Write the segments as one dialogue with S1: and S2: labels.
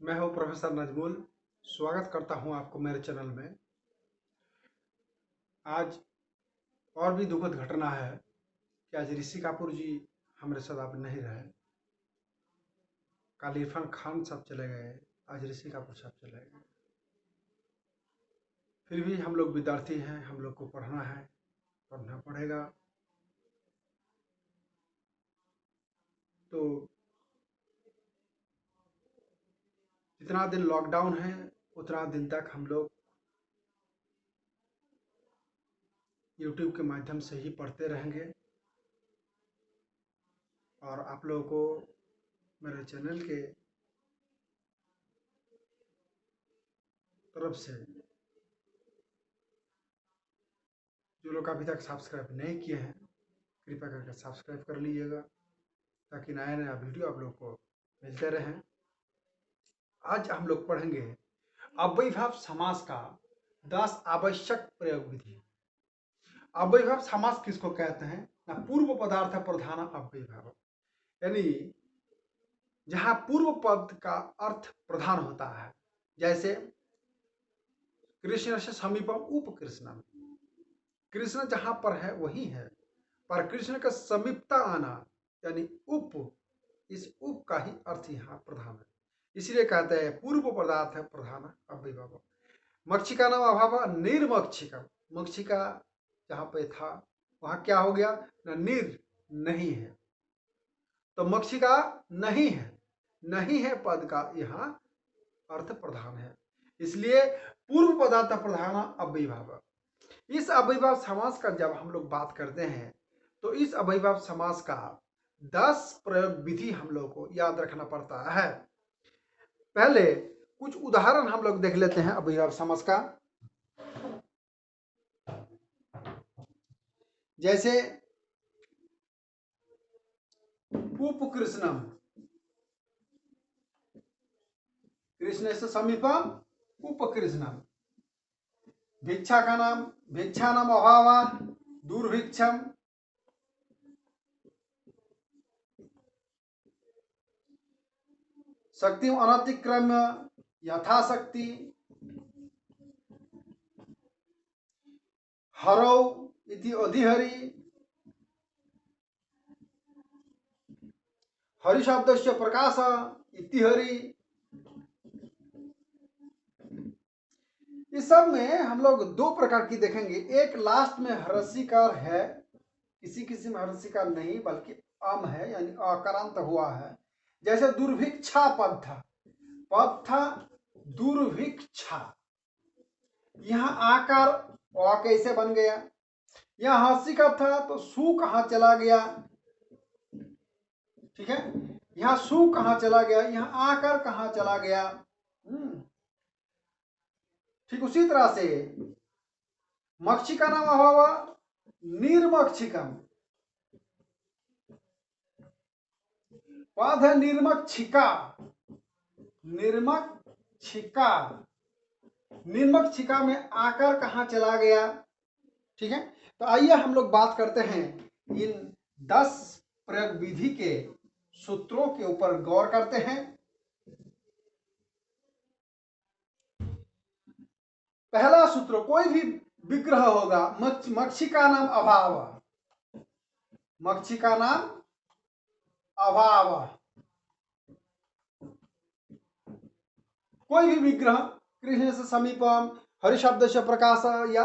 S1: मैं हूं प्रोफेसर नजमुल। स्वागत करता हूं आपको मेरे चैनल में। आज और भी दुखद घटना है कि आज ऋषि कपूर जी हमारे साथ अब नहीं रहे। कल इरफान खान साहब चले गए, आज ऋषि कपूर साहब चले गए। फिर भी हम लोग विद्यार्थी हैं, हम लोग को पढ़ना है, पढ़ना पड़ेगा। तो जितना दिन लॉकडाउन है उतना दिन तक हम लोग यूट्यूब के माध्यम से ही पढ़ते रहेंगे और आप लोगों को मेरे चैनल के तरफ से जो लोग अभी तक सब्सक्राइब नहीं किए हैं कृपया करके सब्सक्राइब कर लीजिएगा ताकि नया नया वीडियो आप लोग को मिलते रहें। आज हम लोग पढ़ेंगे अव्ययीभाव समास का 10 आवश्यक प्रयोग विधि। अव्ययीभाव समास किसको कहते हैं ना? पूर्व पदार्थ प्रधान अव्ययीभाव, यानी जहां पूर्व पद का अर्थ प्रधान होता है। जैसे कृष्ण से समीपम उप कृष्ण, कृष्ण जहां पर है वही है, पर कृष्ण का समीपता आना यानी उप, इस उप का ही अर्थ यहाँ प्रधान है, इसलिए कहते हैं पूर्व पदार्थ है प्रधान अव्ययीभाव। मक्षिका नाम अभाव निर्मक्षिका, मक्षिका जहां पे था वहां क्या हो गया ना? निर नहीं है, तो मक्षिका नहीं है, नहीं है पद का यहाँ अर्थ प्रधान है, इसलिए पूर्व पदार्थ प्रधान अव्ययीभाव। इस अव्ययीभाव समास का जब हम लोग बात करते हैं तो इस अव्ययीभाव समास का 10 प्रयोग विधि हम लोग को याद रखना पड़ता है। पहले कुछ उदाहरण हम लोग देख लेते हैं अव्ययीभाव समास का। जैसे उपकृष्णम, कृष्ण से समीपम उपकृष्णम। भिक्षा का नाम भिक्षा नाम अभाव दुर्भिक्षम। शक्ति अनतिक्रम्य यथाशक्ति। हरौ इति अधिहरि। हरि शब्द से प्रकाश इति हरि। इस सब में हम लोग दो प्रकार की देखेंगे। एक लास्ट में हर्षिकार है, किसी किसी में हर्षिकार नहीं बल्कि अम है यानी अकारांत हुआ है। जैसे दुर्भिक्षा पद था, पद था दुर्भिक्षा, यहाँ आकार अ कैसे बन गया? यहाँ हंसी का था तो सु कहाँ चला गया? ठीक है, यहाँ सु कहाँ चला गया? यहाँ आकार कहाँ चला गया? ठीक उसी तरह से मक्षिका नाम अभाव निर्मक्षिकम, पद है निर्मक्षिका, निर्मक्षिका, निर्मक्षिका में आकार कहाँ चला गया? ठीक है, तो आइए हम लोग बात करते हैं इन 10 प्रयोग विधि के सूत्रों के ऊपर गौर करते हैं। पहला सूत्र, कोई भी विग्रह होगा, मक्षिका नाम अभाव, मक्षिका नाम अभाव, कोई भी विग्रह कृष्ण से समीपम, हरि शब्द से प्रकाश या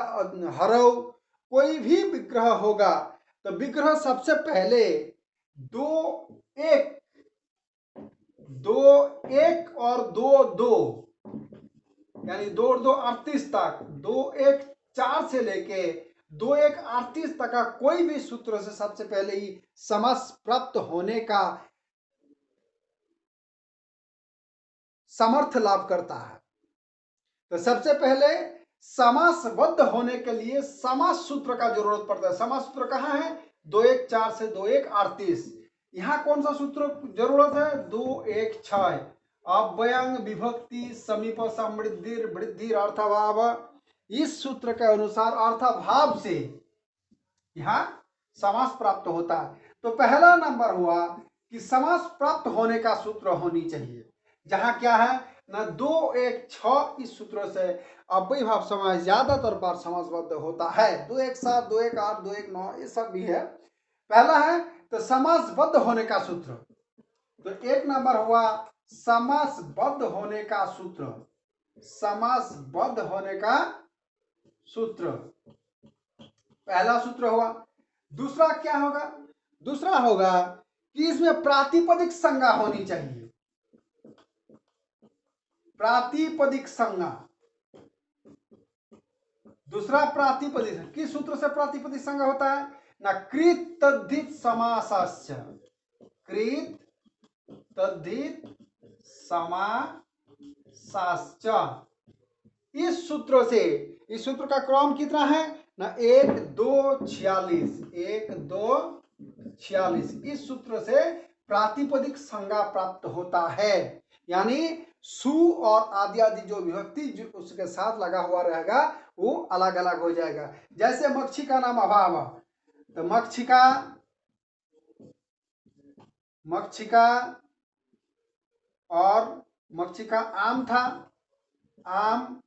S1: हरौ, कोई भी विग्रह होगा तो विग्रह सबसे पहले दो एक और दो यानी 2 और 2 38 तक, 2 1 4 से लेके 2 1 38 तक का कोई भी सूत्र से सबसे पहले ही समास प्राप्त होने का समर्थ लाभ करता है। तो सबसे पहले समासबद्ध होने के लिए समास सूत्र का जरूरत पड़ता है। समास सूत्र कहाँ है? 2 1 4 से 2 1 38। यहाँ कौन सा सूत्र जरूरत है? 2 1 6। अव्यंग विभक्ति समीप समृद्धि वृद्धि अर्थभाव, इस सूत्र के अनुसार अर्थभाव से यहाँ समास प्राप्त होता है। तो पहला नंबर हुआ कि समास प्राप्त होने का सूत्र होनी चाहिए, जहां क्या है? न 2 1 6 इस सूत्र से अव्ययीभाव समास ज्यादातर बार समासबद्ध होता है। 2 1 7 2 1 8 2 1 9 ये सब भी है। पहला है तो समासबद्ध होने का सूत्र, तो एक नंबर हुआ समासबद्ध होने का सूत्र, समासबद्ध होने का सूत्र पहला सूत्र हुआ। दूसरा क्या होगा? दूसरा होगा कि इसमें प्रातिपदिक संज्ञा होनी चाहिए, प्रातिपदिक संज्ञा। दूसरा प्रातिपदिक, किस सूत्र से प्रातिपदिक संज्ञा होता है? ना कृत तद्धित समासाश्च, कृत तद्धित समासाश्च। इस सूत्र से, इस सूत्र का क्रम कितना है ना 1 2 46, 1 2 46। इस सूत्र से प्रातिपदिक संज्ञा प्राप्त होता है, यानी सु और आदि आदि जो विभक्ति जो उसके साथ लगा हुआ रहेगा वो अलग अलग हो जाएगा। जैसे मक्षिका नाम अभाव, तो मक्षिका, मक्षिका और मक्षिका आम था, आम,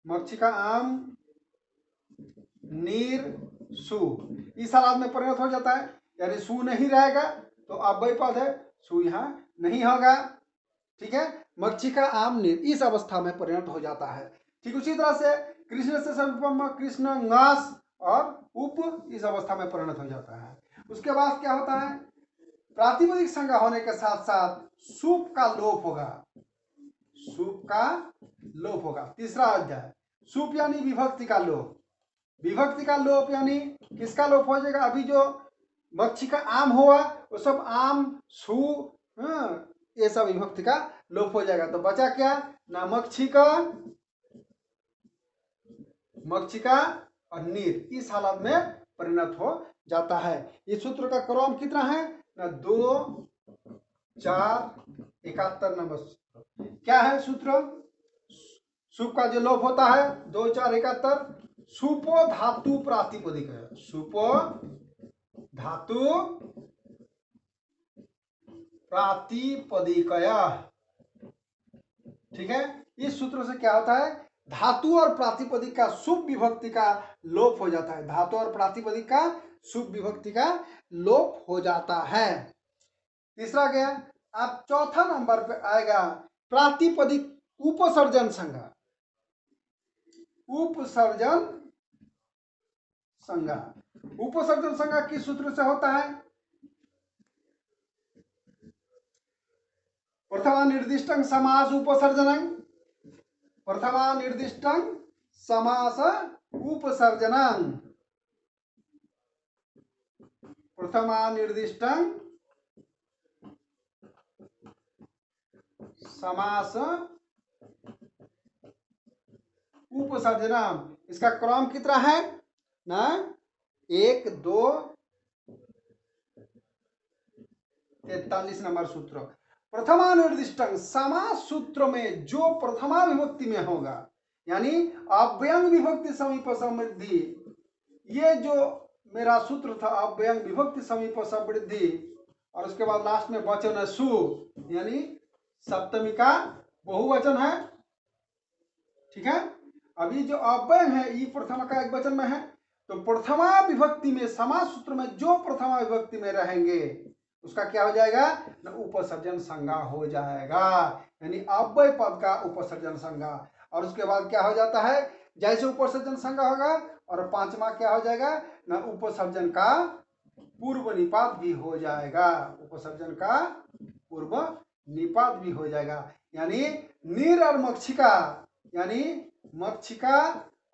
S1: मक्षिका आम, नीर सु, इस हालत में परिणत हो जाता है, यानी सु नहीं रहेगा तो अव्यय पद है, सु यहाँ नहीं होगा। ठीक है, मक्षिका आम नीर इस अवस्था में परिणत हो जाता है। ठीक उसी तरह से कृष्ण से समीपम कृष्ण नास और उप इस अवस्था में परिणत हो जाता है। उसके बाद क्या होता है? प्रातिपदिक संज्ञा होने के साथ साथ सुप का लोप होगा, सुप का लोप होगा। तीसरा अध्याय सुप यानी विभक्ति का लोप, विभक्ति का लोप यानी किसका लोप हो जाएगा? अभी जो मक्षिका आम हुआ वो सब आम सु ये सब विभक्ति का लोप हो जाएगा। तो बचा क्या ना मक्षिका, मक्षिका और नीर इस हालत में परिणत हो जाता है। इस सूत्र का क्रम कितना है ना 2 4 71 नंबर सूत्र। क्या है सूत्र? सुप का जो लोप होता है 2 4 71, सुपो धातु प्रातिपदिक है, सुपो धातु प्रातिपदिकया। ठीक है, इस सूत्र से क्या होता है? धातु और प्रातिपदिक का शुभ विभक्ति का लोप हो जाता है, धातु और प्रातिपदिक का शुभ विभक्ति का लोप हो जाता है। तीसरा गया, अब चौथा नंबर पे आएगा प्रातिपदिक उपसर्जन संज्ञा, उपसर्जन संज्ञा। उपसर्जन संज्ञा किस सूत्र से होता है? प्रथमा निर्दिष्टं समास उपसर्जनं, प्रथमा निर्दिष्टं समास उपसर्जनं, प्रथमा निर्दिष्टं समास उपसर्जनम। इसका क्रम कितना है ना 1 2 43 नंबर सूत्र। प्रथमा निर्दिष्टं समास सूत्र में जो प्रथमा विभक्ति में होगा, यानी अव्यंग विभक्ति समीप समृद्धि, ये जो मेरा सूत्र था अव्यंग विभक्ति समीप समृद्धि, और उसके बाद लास्ट में वचन है सु, यानी सप्तमी का बहुवचन है। ठीक है, अभी जो अव्यय है ये प्रथमा का एक वचन में है, तो प्रथमा विभक्ति में समास सूत्र में जो प्रथमा विभक्ति में रहेंगे उसका क्या हो जाएगा ना उपसर्जन संज्ञा हो जाएगा, यानी अव्यय पद का उपसर्जन संज्ञा। और उसके बाद क्या हो जाता है? जैसे उपसर्जन संज्ञा होगा और पांचवा क्या हो जाएगा ना उपसर्जन का पूर्व निपात भी हो जाएगा, उपसर्जन का पूर्व निपात भी हो जाएगा। यानी नीर और मक्षिका, यानी मक्षिका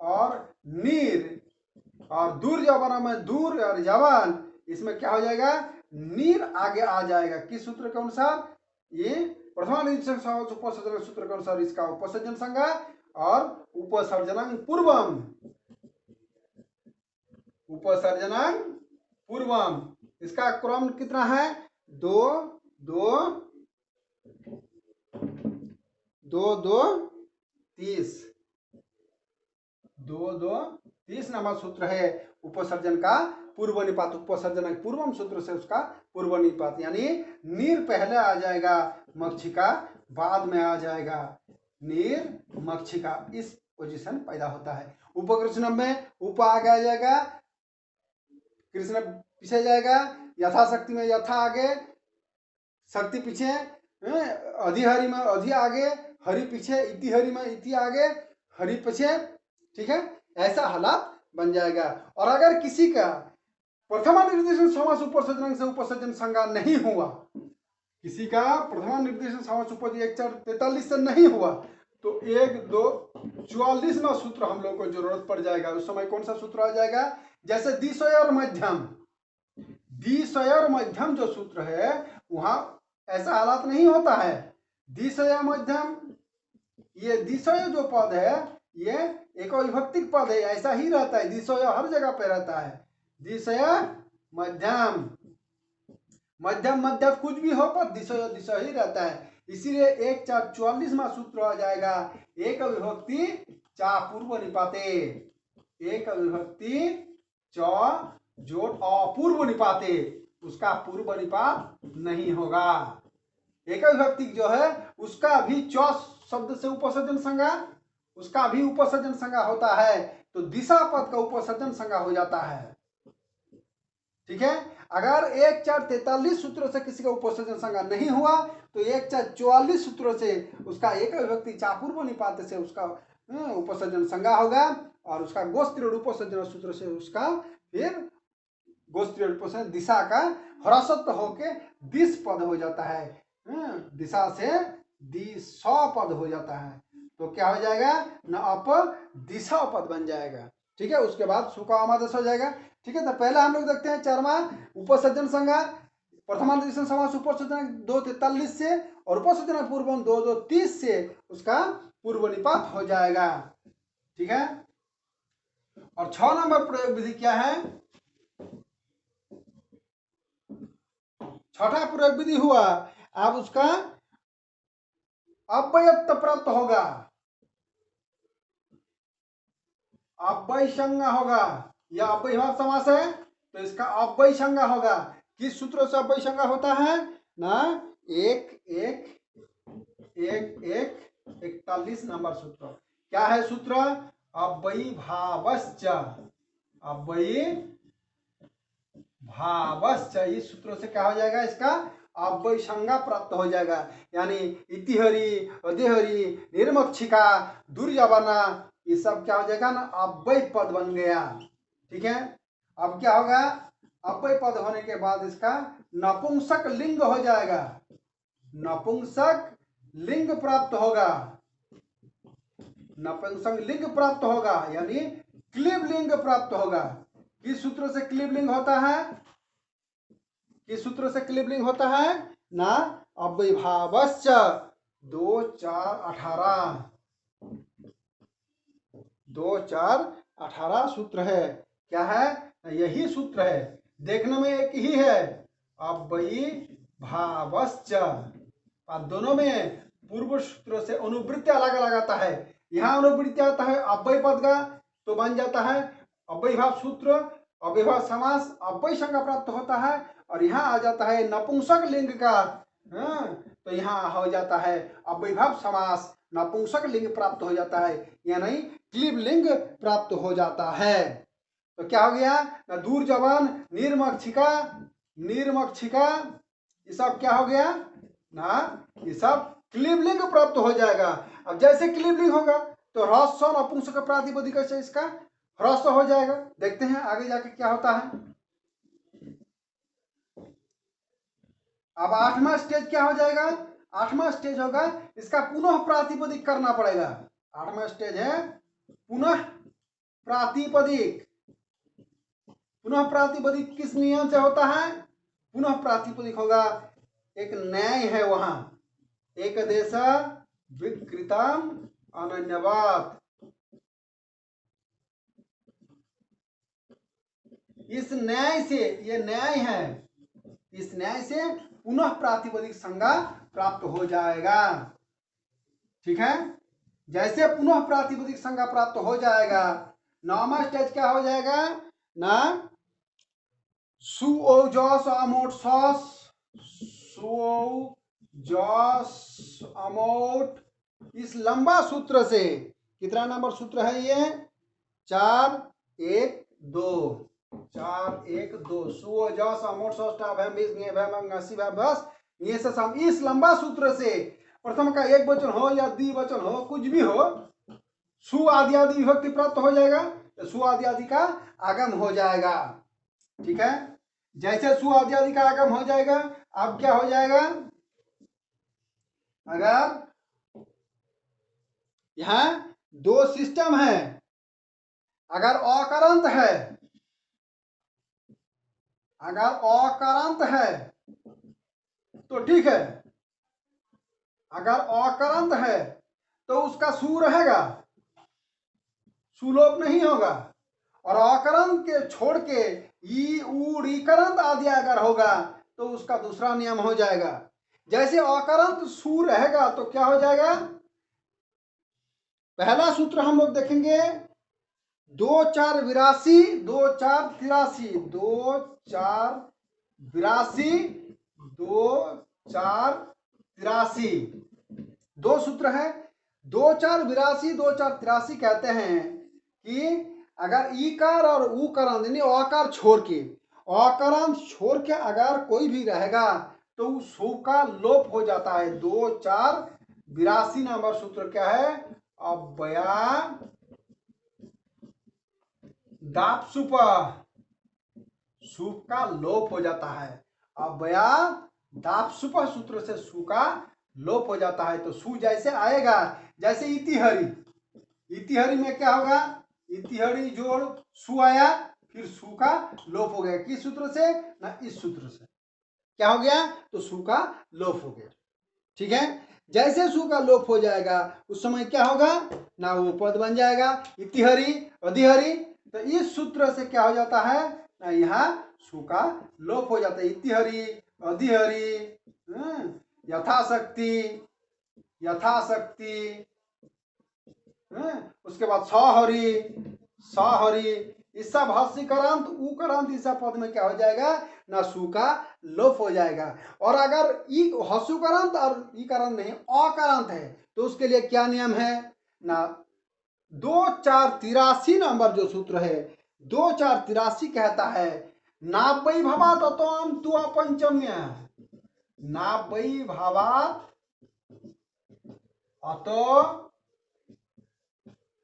S1: और नीर, और दूर जवान में दूर और जवान, इसमें क्या हो जाएगा नीर आगे आ जाएगा। किस सूत्र के अनुसार? ये प्रथमा उपसर्जन सूत्र के अनुसार इसका उपसर्जन संज्ञा और उपसर्जन पूर्वम, उपसर्जन पूर्वम। इसका क्रम कितना है 2 2 2 2 30, 2 2 30 नंबर सूत्र है उपसर्जन का पूर्व निपात, उपसर्जन पूर्वम सूत्र से उसका पूर्व निपात, यानी नीर पहले आ जाएगा, मक्षिका बाद में आ जाएगा। निर्मक्षिका, इस पोजीशन पैदा होता है। उपकृष्ण में उप आगे आ जाएगा, कृष्ण पीछे जाएगा, यथाशक्ति में यथा आगे, शक्ति पीछे, अधिहरि में अधि आगे, हरि पीछे, इति हरि में इति आगे, हरि पीछे। ठीक है, ऐसा हालात बन जाएगा। और अगर किसी का प्रथमा निर्देशन समास उपसर्जन से उपसर्जन संज्ञा नहीं हुआ, किसी का प्रथमा निर्देशन समास उपसर्जन 1 4 43 से नहीं हुआ, तो 1 2 44वां सूत्र हम लोग को जरूरत पड़ जाएगा। उस समय कौन सा सूत्र आ जाएगा? जैसे दिशय और मध्यम, दिशय और मध्यम जो सूत्र है वहां ऐसा हालात नहीं होता है। दिशय मध्यम, ये दिशय जो पद है ये एक विभक्तिक पद है, ऐसा ही रहता है, दिशय हर जगह पे रहता है। दिशय मध्यम, मध्यम मध्यम कुछ भी हो पर दिशय दिशय ही रहता है। इसीलिए 1 4 44वां सूत्र आ जाएगा, एक विभक्ति चा पूर्व निपाते, एक विभक्ति च जोड़ अपूर्व निपाते, उसका पूर्व निपात नहीं होगा। एक विभक्ति जो है उसका भी च शब्द से उपसर्जन संज्ञा, उसका भी उपसर्जन संज्ञा होता है, तो दिशा पद का उपसर्जन संज्ञा हो जाता है। ठीक है, अगर 1 4 43 सूत्रों से किसी का उपसर्जन संज्ञा नहीं हुआ तो 1 4 44 सूत्रों से उसका एक विभक्ति चापूर्व निपात से उसका उपसर्जन संज्ञा होगा, और उसका गोस्त्रीय उपसर्जन सूत्र से उसका फिर गोस्त्रीय उपसर्जन दिशा का ह्रस्वत्व होके दिश पद हो जाता है, दिशा से दिश पद हो जाता है, तो क्या हो जाएगा न अप दिशा पद बन जाएगा। ठीक है, उसके बाद सु का आदेश हो जाएगा। ठीक है, तो पहला हम लोग देखते हैं चरमा उपसर्जन संज्ञा, प्रथमा निर्देशन समास उपसर्जन 2 43 से और उपसर्जन पूर्व 2 2 30 से उसका पूर्व निपात हो जाएगा। ठीक है, और 6 नंबर प्रयोग विधि क्या है? छठा प्रयोग विधि हुआ, अब उसका अव्ययत्व प्राप्त होगा, अव्यय संज्ञा होगा, यह अव्ययभाव समास है तो इसका अव्यय संज्ञा होगा। किस सूत्रों से अव्यय संज्ञा होता है ना? 1 1 1 1 41 नंबर सूत्र। क्या है सूत्र? अव्ययी भावश्च, अव्ययी भावश्च, इस सूत्रों से क्या हो जाएगा? इसका अव्यय संज्ञा प्राप्त हो जाएगा। यानी इतिहरि, अदेहरि, निर्मक्षिका, दुर्जवना, ये सब क्या हो जाएगा ना? अव्यय पद बन गया। ठीक है, अब क्या होगा? अव्यय पद होने के बाद इसका नपुंसक लिंग हो जाएगा, नपुंसक लिंग प्राप्त होगा, नपुंसक लिंग प्राप्त होगा, यानी क्लीब लिंग प्राप्त होगा। किस सूत्र से क्लीब लिंग होता है? किस सूत्र से क्लीब लिंग होता है ना? अव्ययभावश्च 2 4 18, 2 4 18 सूत्र है। क्या है? यही सूत्र है, देखने में एक ही है, अव्ययी भावश्च, दोनों में पूर्व सूत्र से अनुवृत्ति अलग अलग आता है। यहाँ अनुवृत्ति आता है अव्यय पद का, तो बन जाता है अव्ययभाव सूत्र, अव्ययभाव समास, अव्यय संज्ञा प्राप्त होता है, और यहाँ आ जाता है नपुंसक लिंग का, तो यहाँ हो जाता है अव्ययभाव समास, नपुंसक लिंग प्राप्त हो जाता है, यानी क्लीब लिंग प्राप्त हो जाता है। तो क्या हो गया ना? दूरजवन, निर्मक्षिका, निर्मक्षिका, ये सब क्या हो गया ना? ये सब क्लीब लिंग प्राप्त हो जाएगा। अब जैसे क्लीब लिंग होगा तो ह्रस्व नपुंसक प्रातिपदिक से इसका ह्रस्व हो जाएगा। देखते हैं आगे जाके क्या होता है। अब 8वां स्टेज क्या हो जाएगा? 8वां स्टेज होगा इसका पुनः प्रातिपदिक करना पड़ेगा। 8वां स्टेज है पुनः प्रातिपदिक। पुनः प्रातिपदिक किस नियम से होता है? पुनः प्रातिपदिक होगा, एक न्याय है वहां, एक देश विकृतम अनन्यवात, इस न्याय से, ये न्याय है, इस न्याय से पुनः प्रातिपदिक संज्ञा प्राप्त हो जाएगा। ठीक है, जैसे पुनः प्रातिपदिक संज्ञा प्राप्त हो जाएगा, 9वां स्टेज क्या हो जाएगा ना? सुओ जस अमोट सस, सुओ जस अमोट इस लंबा सूत्र से, कितना नंबर सूत्र है ये? 4 1 2, 4 1 2 सु जस अमोट सष्टा भैम बीस निये भैम अंगासी भैम बस ये से सम। इस लंबा सूत्र से प्रथम का एक वचन हो या द्विवचन हो, कुछ भी हो, सु आदि आदि विभक्ति प्राप्त हो जाएगा, तो सु आदि आदि का आगम हो जाएगा। ठीक है, जैसे सु आदि आदि का आगम हो जाएगा, अब क्या हो जाएगा? अगर यहां दो सिस्टम है, अगर अकरंत है, अगर अकरंत है तो ठीक है, अगर अकरंत है तो उसका सु रहेगा, सुलोप नहीं होगा। और अकरंत के छोड़ के ई ऊ ऋकरंत आदि अगर होगा तो उसका दूसरा नियम हो जाएगा। जैसे अकरंत सु रहेगा तो क्या हो जाएगा? पहला सूत्र हम लोग देखेंगे, 2 4 82, 2 4 83, 2 4 82, 2 4 83, दो सूत्र है। 2 4 82, 2 4 83 कहते हैं कि अगर ईकार और उकार यानी अकार छोड़ के, अकरंत छोड़ के अगर कोई भी रहेगा तो उस सु का लोप हो जाता है। 2 4 82 नंबर सूत्र क्या है? अव्यया दाप सुप, सु का लोप हो जाता है। अव्यया दाप सुप सूत्र से सु का लोप हो जाता है। तो सु जैसे आएगा, जैसे इतिहरी, इतिहरी में क्या होगा? इतिहरी जोड़ सु आया, फिर सु का लोप हो गया। किस सूत्र से? ना इस सूत्र से क्या हो गया? तो सु का लोप हो गया। ठीक है, जैसे सु का लोप हो जाएगा उस समय क्या होगा? ना वो पद बन जाएगा इतिहरी अधिहरी। तो इस सूत्र से क्या हो जाता है? ना यहाँ सु का लोप हो जाता है। इतिहरी अधिहरी, यथाशक्ति, यथाशक्ति, उसके बाद सहरी, सहरी, इस सब हस्सीकरांत उकरांत इस पद में क्या हो जाएगा? ना सु का लोप हो जाएगा। और अगर ई हस्सुकरांत और ईकारांत नहीं, अकारांत है तो उसके लिए क्या नियम है? ना 2 4 83 नंबर जो सूत्र है, 2 4 83 कहता है, नाभ्यई भावात अतोम तु अपंचम्य, नाभ्यई भावात अतो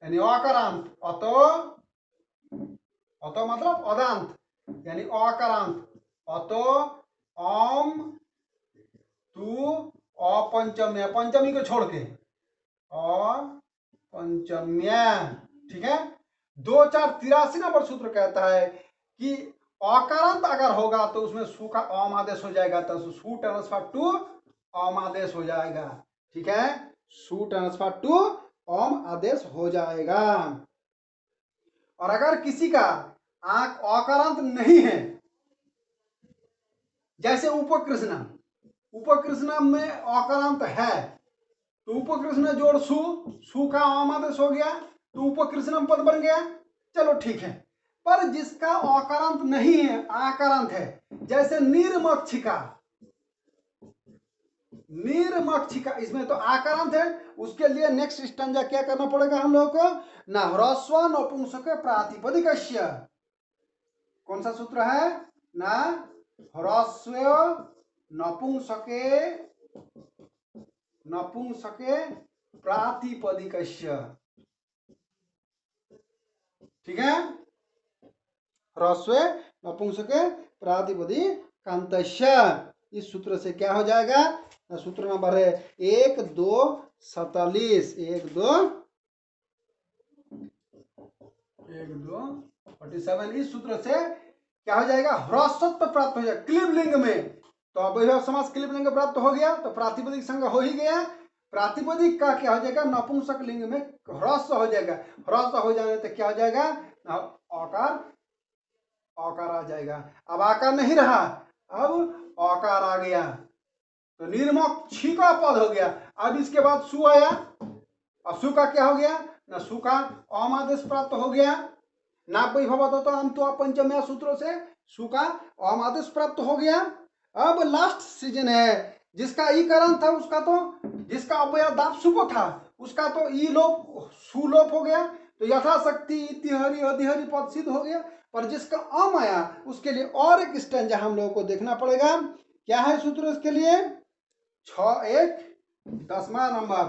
S1: यानी अकारांत, अतो, अतो मतलब अदांत यानी अकारांत, अतो अम तु अपंचम्य, पंचमी को छोड़ के अपंचम्य। ठीक है, 2 4 83 नंबर सूत्र कहता है कि अकारांत अगर होगा तो उसमें सु का अम आदेश हो जाएगा, तो सु ट्रांसफर टू अम आदेश हो जाएगा। ठीक है, सु ट्रांसफर टू अम आदेश हो जाएगा। और अगर किसी का आंख अकारांत नहीं है, जैसे उपकृष्ण, उपकृष्ण में अकारांत है तो उपकृष्ण जोड़ सु, सु का अम आदेश हो गया तो उपकृष्ण पद बन गया। चलो ठीक है, पर जिसका अकारांत नहीं है, आकारांत है, जैसे निर्मक्षिका, निर्मक्षिका, इसमें तो आकारांत है, उसके लिए नेक्स्ट स्टैंजा क्या करना पड़ेगा हम लोगों को? ना ह्रस्व नपुंसक प्रातिपदिकस्य, कौन सा सूत्र है? ना ह्रस्व नपुंसके, नपुंसके प्रातिपदिकस्य। ठीक है, ह्रस्व नपुंसके प्रातिपदिकांतस्य, इस सूत्र से क्या हो जाएगा? सूत्र नंबर है 1 2 47, 1 2 47। इस सूत्र से क्या हो जाएगा? ह्रस्वत्व प्राप्त हो जाएगा क्लिबलिंग में। तो अवयव समास क्लिबलिंग प्राप्त हो गया तो प्रातिपदिक संज्ञा हो ही गया। प्रातिपदिक का क्या हो जाएगा? नपुंसक लिंग में ह्रस्व हो जाएगा। ह्रस्व हो जाने तो क्या हो जाएगा? आकार, आकार आ जाएगा। अब आकार नहीं रहा, अब आकार आ गया तो निर्मक्षी का पद हो गया। अब इसके बाद सु आया, अब सु का क्या हो गया? ना सु का अम आदेश प्राप्त हो गया। नाभ्यई भवत हम तो पंचम्या सूत्रों से सु का अम आदेश प्राप्त हो गया। अब लास्ट सीजन है जिसका ईकरण था उसका तो, जिसका अव्ययदाप सुपो था उसका तो ई लोप सुलोप हो गया, तो यथाशक्ति इतिहरि अधिहरि पद सिद्ध हो गया। पर जिसका अम आया उसके लिए और एक स्टैंजा हम लोगों को देखना पड़ेगा। क्या है सूत्र इसके लिए? 6 1 10वां नंबर,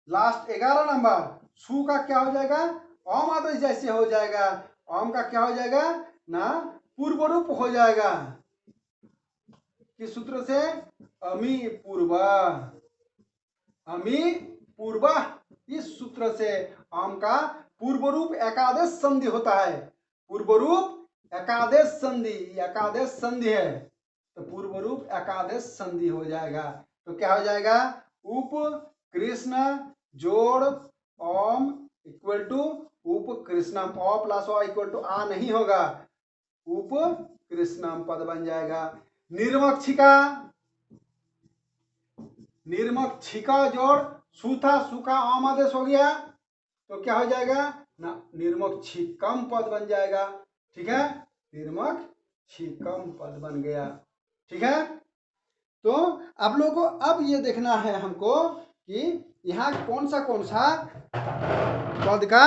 S1: लास्ट 11 नंबर, सु का क्या हो जाएगा? अम आदेश जैसे हो जाएगा। अम का क्या हो जाएगा ना? पूर्व रूप हो जाएगा। किस सूत्र से? अमी पूर्व, अमी पूर्व, इस सूत्र से अम का पूर्व रूप एकादेश संधि होता है। पूर्व रूप एकादेश संधि, एकादेश संधि है तो पूर्व रूप एकादेश संधि हो जाएगा। तो क्या हो जाएगा? उप कृष्ण जोड़ ओम इक्वल टू उप कृष्णम, अ प्लस अ इक्वल टू आ नहीं होगा, उप कृष्णम पद बन जाएगा। निर्मक्षिका, निर्मक्षिका जोड़ सूथा सुखा आम आदेश हो गया तो क्या हो जाएगा ना? निर्मक्षिकम पद बन जाएगा। ठीक है, निर्मक्षिकम पद बन गया। ठीक है, तो आप लोगों को अब ये देखना है हमको कि यहाँ कौन सा पद का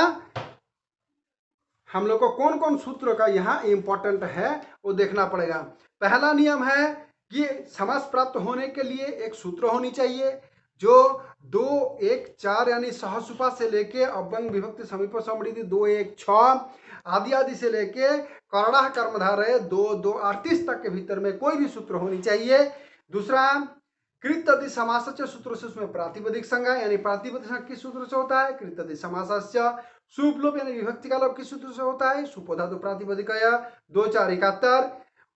S1: हम लोग को कौन कौन सूत्र का यहाँ इंपॉर्टेंट है वो देखना पड़ेगा। पहला नियम है कि समास प्राप्त होने के लिए एक सूत्र होनी चाहिए जो 2 1 4 यानी सहसुपा से लेके अव्यंग विभक्ति समीप समृद्धि 2 1 6 आदि आदि से लेके करड़ा कर्मधारय 2 2 38 तक के भीतर में कोई भी सूत्र होनी चाहिए। दूसरा, कृतदि समास सूत्र से उसमें प्रातिपदिक संज्ञा यानी प्रातिपदिक संज्ञा किस सूत्र से होता है? कृतदि समास सुपलोप यानी विभक्ति का लोप किस सूत्र से होता है? सुपोधातु प्रातिपदिक 2 4 71।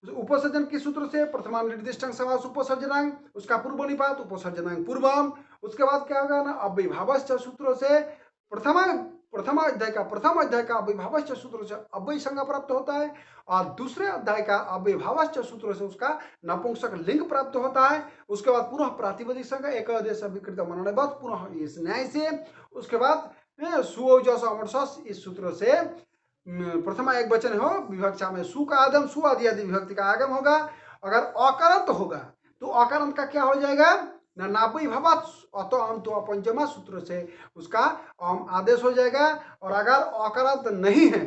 S1: उपसर्जन किस सूत्र से? प्रथमा निर्दिष्टांग समास उपसर्जनांग, उसका पूर्व निपात उपसर्जनांग पूर्वम। उसके बाद क्या होगा ना? अव्ययभावश्च सूत्रों से प्रथम अध्याय का अव्ययभावश्च सूत्रों से अव्यय संज्ञा प्राप्त होता है और दूसरे अध्याय का अव्ययभावश्च सूत्रों से उसका नपुंसक लिंग प्राप्त होता है। उसके बाद पुनः प्रातिपदिक संज्ञा एक आदेश अभिकृत मनोनयवत पुनः इस न्याय से। उसके बाद सुओजस अमरसस इस सूत्र से प्रथमा एक वचन हो विभक्षा में सु का आगम, सु आदि आदि विभक्ति का आगम होगा। अगर अकारंत होगा तो अकारंत का क्या हो जाएगा? नानापी भवत अतो अम तो अपंचमा सूत्र से उसका अम आदेश हो जाएगा। और अगर अकारंत नहीं है,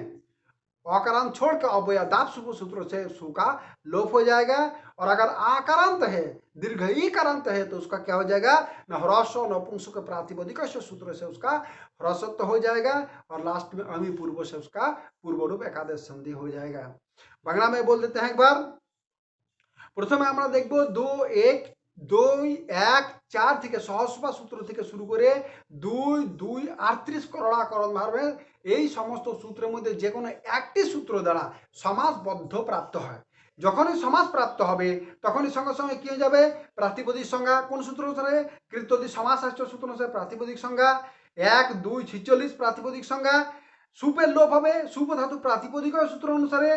S1: अकारांत छोड़कर अव्ययदाप सूत्र से सु का लोप हो जाएगा। और अगर आकारांत है, दीर्घ ईकारांत है तो उसका क्या हो जाएगा? न ह्रस्व नपुंसक प्रातिपदिक सूत्र से उसका ह्रस्वत्व हो जाएगा और लास्ट में अमी पूर्व से उसका पूर्व रूप एकादेश संधि हो जाएगा। बांग्ला में बोल देते हैं एक बार। प्रथमे আমরা দেখব 2 1 2 1 4 থেকে সহস্রপা সূত্র থেকে শুরু করে 2 2 38 করড়া করণ ভাবে এই সমস্ত সূত্রের মধ্যে যে কোনো একটি সূত্র দ্বারা সমাসবদ্ধ প্রাপ্ত হয়। যখনই সমাস প্রাপ্ত হবে তখনই সঙ্গে সঙ্গে কি হয়ে যাবে? প্রাতিপদিক সংজ্ঞা। কোন সূত্র অনুসারে? কৃতদি সমাসাশ্চ সূত্র অনুসারে প্রাতিপদিক সংজ্ঞা 1 2 46 প্রাতিপদিক সংজ্ঞা। সুপের লোপ হবে সুপ ধাতু প্রাতিপদিক সূত্র অনুসারে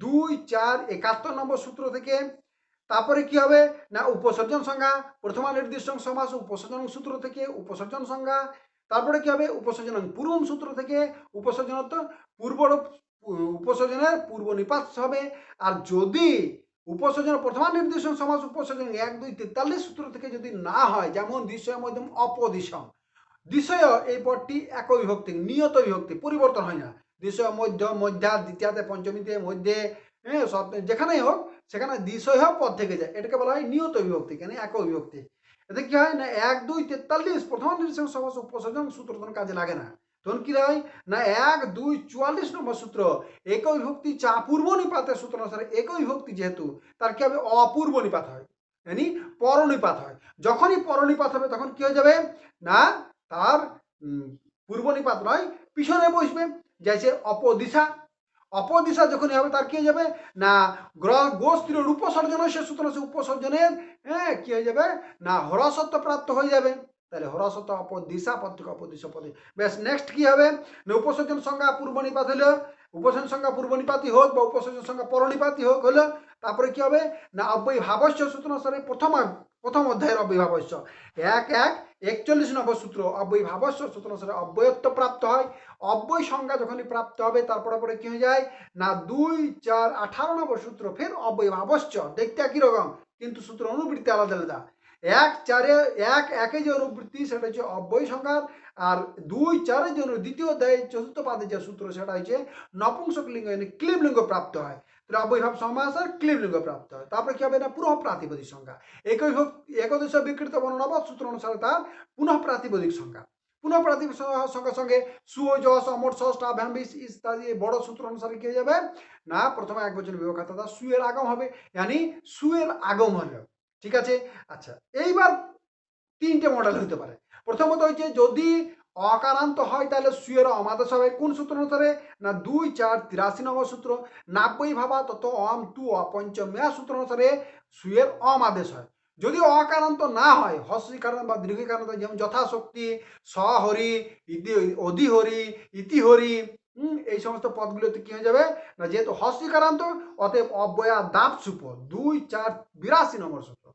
S1: 2 4 71 নম্বর সূত্র থেকে। তারপরে কি হবে না? উপসর্জন সংজ্ঞা প্রথমা নির্দিষ্ট সমাস উপসর্জন সূত্র থেকে উপসর্জন সংজ্ঞা। তারপরে কি হবে? উপসর্জন পূর্বম সূত্র থেকে উপসর্জনত পূর্ব উপসর্জনের পূর্ব নিপাত হবে। আর যদি উপসর্জন প্রথমা নির্দিষ্ট সমাস উপসর্জন 1 2 43 সূত্র থেকে যদি না হয়, যেমন দিশয় মধ্যম অপদিশম, দিশয় এই পদটি এক বিভক্তি নিয়ত বিভক্তি পরিবর্তন হয় না। দিশয় মধ্য মধ্যা দ্বিতীয়াতে পঞ্চমীতে মধ্যে সব যেখানেই হোক সেখানে দিশয় পদ থেকে যায়, এটাকে বলা হয় নিয়ত বিভক্তি, কেন এক বিভক্তি। এতে কি হয় না? 1 2 43 প্রথম নির্দিষ্ট সমাস উপসর্জন সূত্র তখন কাজে লাগে না। তখন কি হয় না? 1 2 44 নম্বর সূত্র এক বিভক্তি চা পূর্ব নিপাতের সূত্র অনুসারে এক বিভক্তি যেহেতু তার কি হবে? অপূর্ব নিপাত হয়, यानी পরনিপাত হয়। যখনই পরনিপাত হবে তখন কি হয়ে যাবে না? তার পূর্ব নিপাত নয় পিছনে বসবে। जैसे অপদিশা, অপদিশা যখনই হবে তার কি হয়ে যাবে না? গোস্ত্রীয় উপসর্জন সে সূত্র সে উপসর্জনের কি হয়ে যাবে না? হ্রস্বত্ব প্রাপ্ত হয়ে যাবে। তাহলে হ্রস্বত্ব অপদিশা পদ থেকে অপদিশা পদে। বেশ, নেক্সট কি হবে না? উপসর্জন সংজ্ঞা পূর্ব নিপাত হলো উপসর্জন সংজ্ঞা পূর্বনিপাতী হোক বা উপসর্জন সংজ্ঞা পরনিপাতী হোক হলো, তারপরে কি হবে না অব্যয়ী ভাবস্য সূত্র অনুসারে প্রথম অধ্যায়ের অব্যয়ী ভাবস্য 1.1.41 নম্বর সূত্র অব্যয়ী ভাবস্য সূত্র অনুসারে অব্যয়ত্ব প্রাপ্ত হয়। অব্যয় সংজ্ঞা যখনই প্রাপ্ত হবে তারপরে পরে কি হয়ে যায় না 2, 4, 18 নম্বর সূত্র ফের অব্যয়ী ভাবস্য, দেখতে একই রকম কিন্তু সূত্র অনুবৃত্তি আলাদা আলাদা। 1.4 যে অনুবৃত্তি সেটা হচ্ছে অব্যয় সংজ্ঞার, আর 2, 4 যে দ্বিতীয় অধ্যায় চতুর্থ পাদের যে সূত্র সেটা হচ্ছে নপুংসকলিঙ্গ ক্লীবলিঙ্গ প্রাপ্ত হয়। তাহলে অব্যয়ভাব সমাসার ক্লীবলিঙ্গ প্রাপ্ত হয়। তারপরে কি হবে না পুনঃ প্রাতিপদিক সংজ্ঞা একদেশ বিকৃত বর্ণনাবৎ সূত্র অনুসারে তার পুনঃ প্রাতিপদিক সংজ্ঞা। পুনঃ প্রাতিপদিক সংজ্ঞার সঙ্গে সুয় যশ অমর ষষ্ঠ ভ্যাম্বিস ইত্যাদি বড় সূত্র অনুসারে কি হয়ে যাবে না প্রথমে এক বচন বিভক্ত সুয়ের আগম হবে, यानी সুয়ের আগম হলো। ঠিক আছে। আচ্ছা, এইবার তিনটে মডেল হতে পারে। প্রথমত হচ্ছে যদি অকারান্ত হয় তাহলে সুয়ের অমাদেশ হবে কোন সূত্র অনুসারে না 2, 4, 83 নম্বর সূত্র। নাব্যই ভাবা তত অম টু অপঞ্চমেয়া সূত্র অনুসারে সুয়ের অমাদেশ হয়। যদি অকারান্ত না হয় হস্যিকারণ বা দীর্ঘিকারণ যেমন যথাশক্তি সহরি অধিহরি ইতিহরি এই সমস্ত পদগুলোতে কি হয়ে যাবে না যেহেতু হস্যিকারান্ত অতএব অব্যয়া দাপ সুপ 2, 4, 82 নম্বর সূত্র।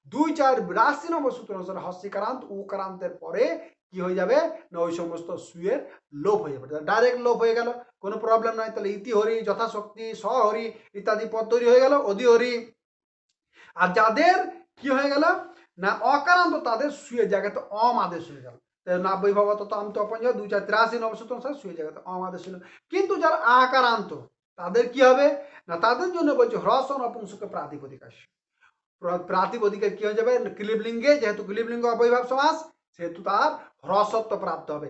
S1: 2, 4, 82 নম্বর সূত্র অনুসারে হস্যিকারান্ত উকারান্তের পরে কি হয়ে যাবে না ওই সমস্ত সুয়ের লোপ হয়ে যাবে, ডাইরেক্ট লোপ হয়ে গেল, কোনো প্রবলেম নাই। তাহলে ইতিহরি যথাশক্তি সহরি ইত্যাদি পদ তৈরি হয়ে গেল অধিহরি। আর যাদের কি হয়ে গেল না অকারান্ত তাদের সুয়ের জায়গাতে অম আদেশ হয়ে গেল। নাব্যই ভাবা তত আম তো অপঞ্জ 2, 4, 83 নম্বর সূত্র অনুসারে সুয়ের জায়গাতে অম আদেশ ছিল। কিন্তু যারা আকারান্ত তাদের কি হবে না তাদের জন্য বলছে হ্রস্ব নপুংসক প্রাতিপদিক আসে। প্রাতিপদিকের কি হয়ে যাবে ক্লীবলিঙ্গে, যেহেতু ক্লীবলিঙ্গ অবয়ভাব সমাস সেহেতু তার হ্রস্বত্ব প্রাপ্ত হবে।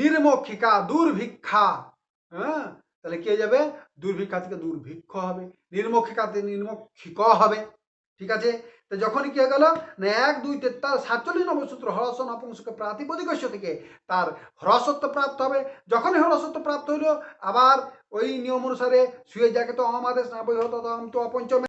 S1: নির্মক্ষিকা দুর্ভিক্ষা, হ্যাঁ তাহলে কি হয়ে যাবে দুর্ভিক্ষা থেকে দুর্ভিক্ষ হবে, নির্মক্ষিকা থেকে নির্মক্ষিক হবে। ঠিক আছে। তো যখনই কি হয়ে গেল না 1, 2, 47 নম্বর সূত্র হ্রস্ব নপুংসক প্রাতিপদিক থেকে তার হ্রস্বত্ব প্রাপ্ত হবে। যখনই হ্রস্বত্ব প্রাপ্ত হলো আবার ওই নিয়ম অনুসারে সুয়ের জায়গাতে অম আদেশ না বই হতো তো অপঞ্চমে